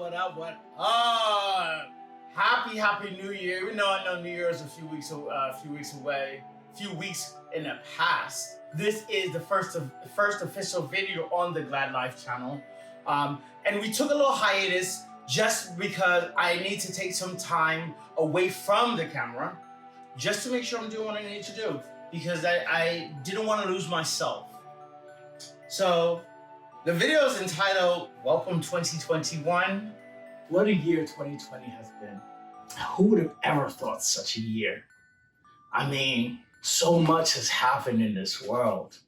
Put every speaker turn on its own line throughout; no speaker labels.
What up? Happy New Year. Even though I know New Year is a few weeks away, few weeks in the past. This is the first official video on the Glad Life channel. And we took a little hiatus just because I need to take some time away from the camera just to make sure I'm doing what I need to do, because I didn't want to lose myself. So the video is entitled Welcome 2021. What a year 2020 has been. Who would have ever thought such a year? I mean, so much has happened in this world,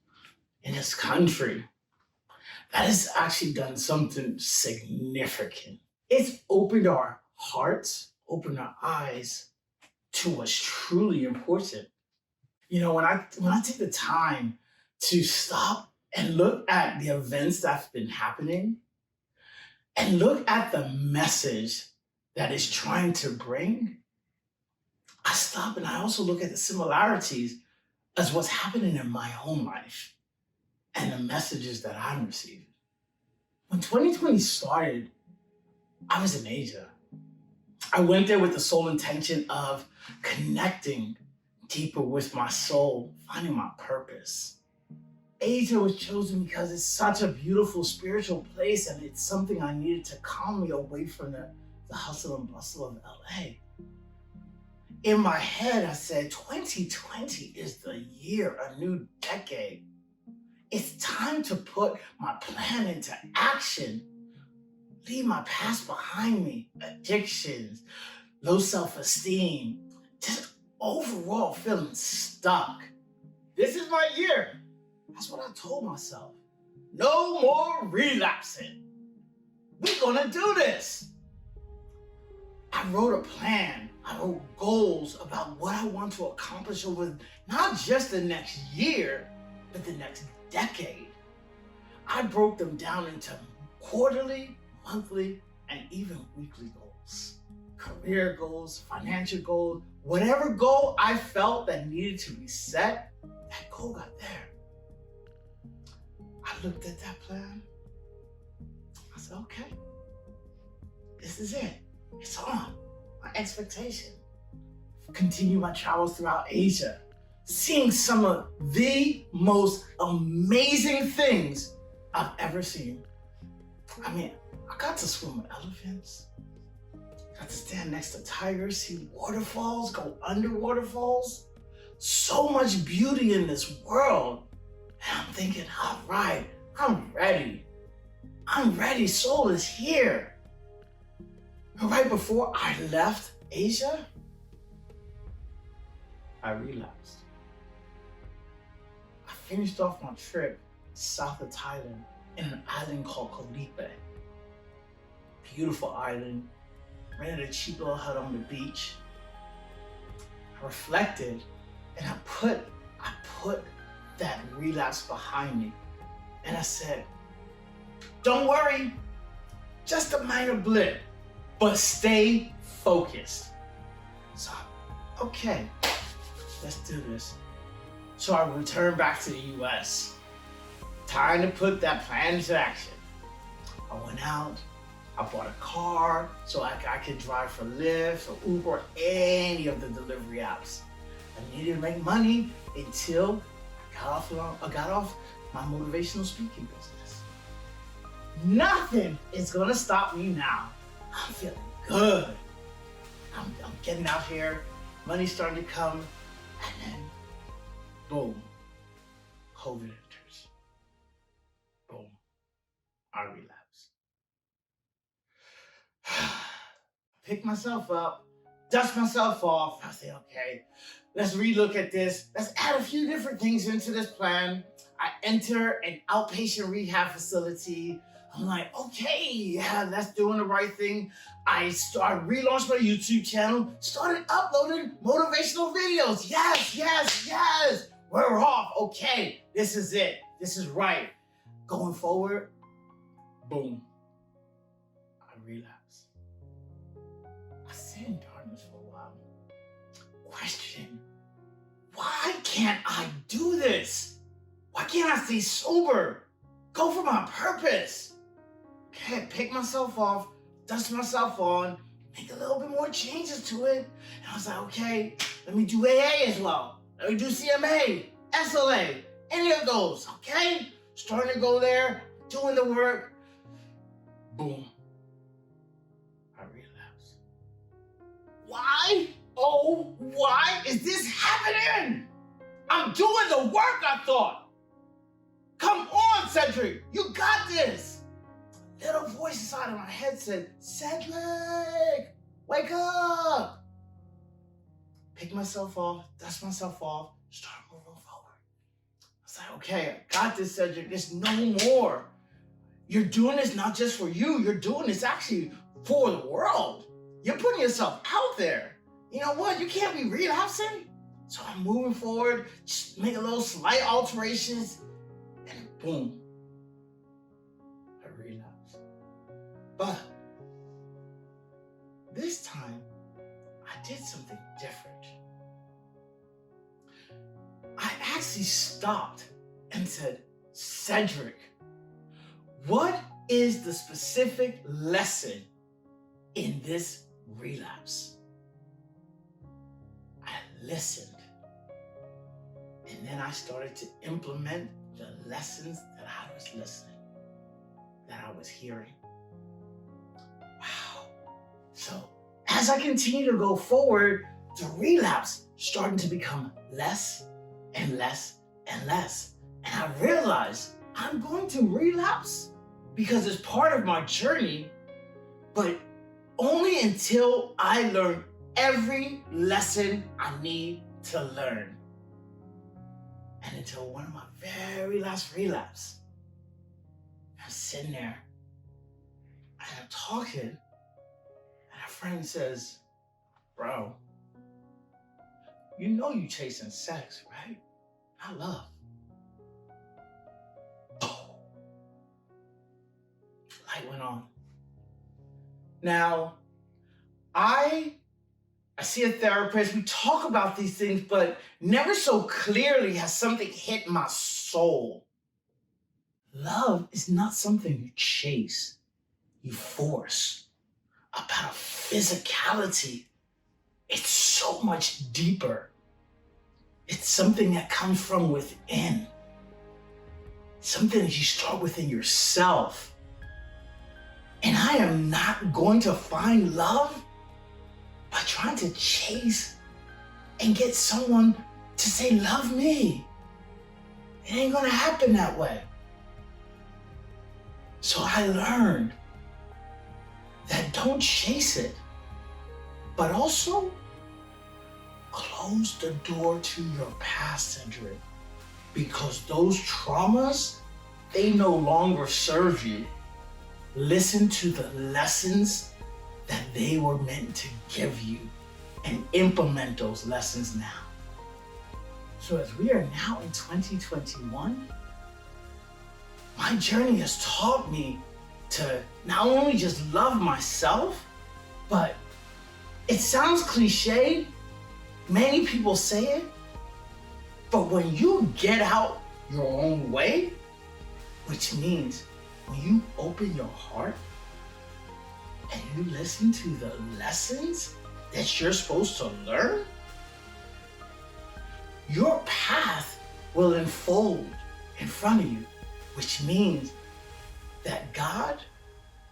in this country, that has actually done something significant. It's opened our hearts, opened our eyes to what's truly important. You know, when I take the time to stop and look at the events that's been happening and look at the message that it's trying to bring, I stop and I also look at the similarities as what's happening in my own life and the messages that I'm receiving. When 2020 started, I was in Asia. I went there with the sole intention of connecting deeper with my soul, finding my purpose. Asia was chosen because it's such a beautiful spiritual place, and it's something I needed to calm me away from the hustle and bustle of LA. In my head, I said, 2020 is the year, a new decade. It's time to put my plan into action. Leave my past behind me, addictions, low self-esteem, just overall feeling stuck. This is my year. That's what I told myself. No more relapsing. We're gonna do this. I wrote a plan. I wrote goals about what I want to accomplish over not just the next year, but the next decade. I broke them down into quarterly, monthly, and even weekly goals. Career goals, financial goals, whatever goal I felt that needed to be set, that goal got there. I looked at that plan. I said, okay, this is it. It's on. My expectation. Continue my travels throughout Asia, seeing some of the most amazing things I've ever seen. I mean, I got to swim with elephants. Got to stand next to tigers, see waterfalls, go under waterfalls. So much beauty in this world. And I'm thinking, all right, I'm ready. I'm ready, soul is here. And right before I left Asia, I relapsed. I finished off my trip south of Thailand in an island called Grinde. Beautiful island, rented a cheap little hut on the beach. I reflected and I put that relapse behind me. And I said, don't worry, just a minor blip, but stay focused. So, okay, let's do this. So I returned back to the US. Time to put that plan into action. I went out, I bought a car so I could drive for Lyft or Uber or any of the delivery apps. I needed to make money until I got off my motivational speaking business. Nothing is gonna stop me now. I'm feeling good. I'm getting out here, money's starting to come, and then boom, COVID enters. Boom, I relapse. Pick myself up, dust myself off. I say, okay, let's relook at this. Let's add a few different things into this plan. I enter an outpatient rehab facility. I'm like, okay, yeah, that's doing the right thing. I relaunched my YouTube channel, started uploading motivational videos. Yes. We're off. Okay, this is it. This is right. Going forward, boom, I relapse. I sit in darkness for a while, questioning, why can't I do this? Why can't I stay sober? Go for my purpose. Okay, pick myself off, dust myself on, make a little bit more changes to it. And I was like, okay, let me do AA as well. Let me do CMA, SLA, any of those, okay? Starting to go there, doing the work. Boom. I relapsed. Why? Oh, why is this happening? I'm doing the work, I thought. Come on, Cedric, you got this. Little voice inside of my head said, Cedric, wake up. Pick myself off, dust myself off, start moving forward. I was like, okay, I got this, Cedric. There's no more. You're doing this not just for you. You're doing this actually for the world. You're putting yourself out there. You know what? You can't be relapsing. So I'm moving forward, just make a little slight alterations, and boom, I relapsed. But this time, I did something different. I actually stopped and said, Cedric, what is the specific lesson in this relapse? I listened. And then I started to implement the lessons that I was listening, that I was hearing. Wow. So as I continue to go forward, the relapse starting to become less and less and less. And I realized I'm going to relapse because it's part of my journey, but only until I learn every lesson I need to learn. And until one of my very last relapse, I'm sitting there and I'm talking, and a friend says, bro, you know you chasing sex, right? Not love. Oh. Light went on. Now, I see a therapist, we talk about these things, but never so clearly has something hit my soul. Love is not something you chase, you force. About physicality, it's so much deeper. It's something that comes from within. Something that you start within yourself. And I am not going to find love by trying to chase and get someone to say, love me. It ain't gonna happen that way. So I learned that don't chase it, but also close the door to your past, Cedric, because those traumas, they no longer serve you. Listen to the lessons that they were meant to give you and implement those lessons now. So as we are now in 2021, my journey has taught me to not only just love myself, but it sounds cliche, many people say it, but when you get out your own way, which means when you open your heart and you listen to the lessons that you're supposed to learn, your path will unfold in front of you, which means that God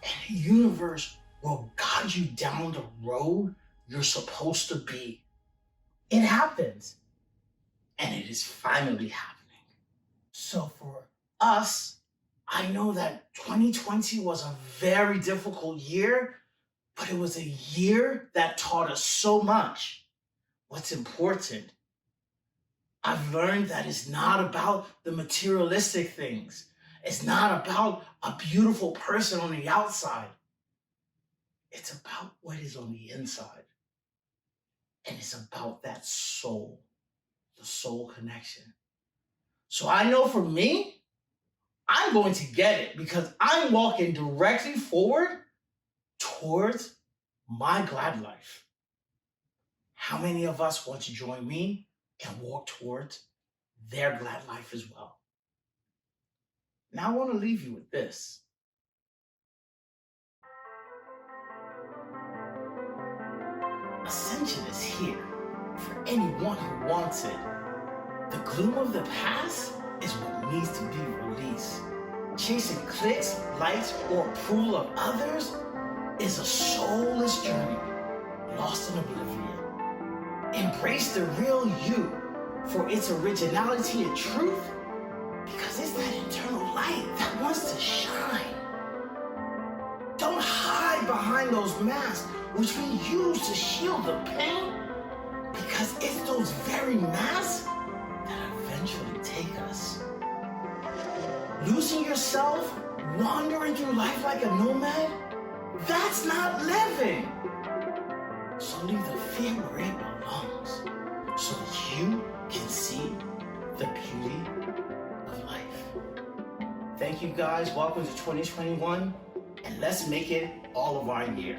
and the universe will guide you down the road you're supposed to be. It happens, and it is finally happening. So for us, I know that 2020 was a very difficult year, but it was a year that taught us so much. What's important? I've learned that it's not about the materialistic things. It's not about a beautiful person on the outside. It's about what is on the inside. And it's about that soul, the soul connection. So I know for me, I'm going to get it because I'm walking directly forward towards my glad life. How many of us want to join me and walk towards their glad life as well? Now I want to leave you with this. Ascension is here for anyone who wants it. The gloom of the past is what needs to be released. Chasing clicks, likes, or approval of others is a soulless journey, lost in oblivion. Embrace the real you for its originality and truth, because it's that internal light that wants to shine. Don't hide behind those masks which we use to shield the pain, because it's those very masks that eventually take us. Losing yourself, wandering through life like a nomad, that's not living. So leave the fear where it belongs, so that you can see the beauty of life. Thank you guys, welcome to 2021, and let's make it all of our year.